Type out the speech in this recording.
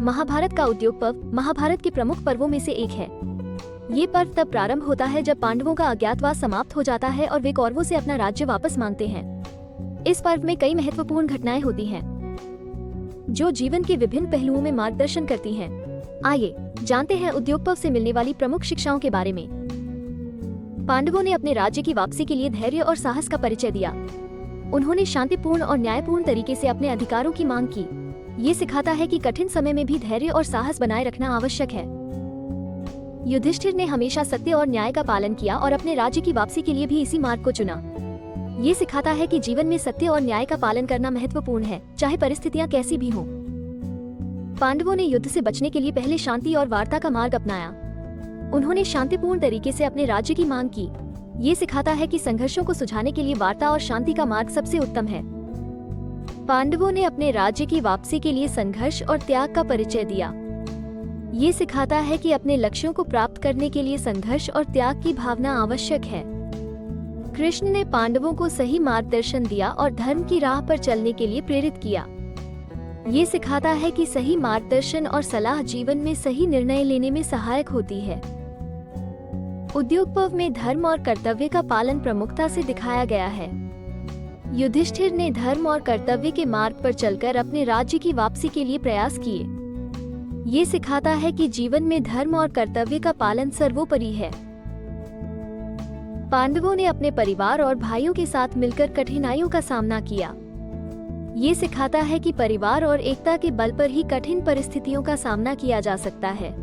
महाभारत का उद्योग पर्व महाभारत के प्रमुख पर्वों में से एक है। ये पर्व तब प्रारंभ होता है जब पांडवों का अज्ञातवास समाप्त हो जाता है और वे कौरवों से अपना राज्य वापस मांगते हैं। इस पर्व में कई महत्वपूर्ण घटनाएं होती हैं, जो जीवन के विभिन्न पहलुओं में मार्गदर्शन करती हैं। आइए जानते हैं उद्योग पर्व से मिलने वाली प्रमुख शिक्षाओं के बारे में। पांडवों ने अपने राज्य की वापसी के लिए धैर्य और साहस का परिचय दिया। उन्होंने शांतिपूर्ण और न्यायपूर्ण तरीके से अपने अधिकारों की मांग की। ये सिखाता है कि कठिन समय में भी धैर्य और साहस बनाए रखना आवश्यक है। युधिष्ठिर ने हमेशा सत्य और न्याय का पालन किया और अपने राज्य की वापसी के लिए भी इसी मार्ग को चुना। ये सिखाता है कि जीवन में सत्य और न्याय का पालन करना महत्वपूर्ण है, चाहे परिस्थितियां कैसी भी हों। पांडवों ने युद्ध से बचने के लिए पहले शांति और वार्ता का मार्ग अपनाया। उन्होंने शांतिपूर्ण तरीके से अपने राज्य की मांग की। ये सिखाता है कि संघर्षों को सुलझाने के लिए वार्ता और शांति का मार्ग सबसे उत्तम है। पांडवों ने अपने राज्य की वापसी के लिए संघर्ष और त्याग का परिचय दिया। ये सिखाता है कि अपने लक्ष्यों को प्राप्त करने के लिए संघर्ष और त्याग की भावना आवश्यक है। कृष्ण ने पांडवों को सही मार्गदर्शन दिया और धर्म की राह पर चलने के लिए प्रेरित किया। ये सिखाता है कि सही मार्गदर्शन और सलाह जीवन में सही निर्णय लेने में सहायक होती है। उद्योग पर्व में धर्म और कर्तव्य का पालन प्रमुखता से दिखाया गया है। युधिष्ठिर ने धर्म और कर्तव्य के मार्ग पर चलकर अपने राज्य की वापसी के लिए प्रयास किए। ये सिखाता है कि जीवन में धर्म और कर्तव्य का पालन सर्वोपरि है। पांडवों ने अपने परिवार और भाइयों के साथ मिलकर कठिनाइयों का सामना किया। ये सिखाता है कि परिवार और एकता के बल पर ही कठिन परिस्थितियों का सामना किया जा सकता है।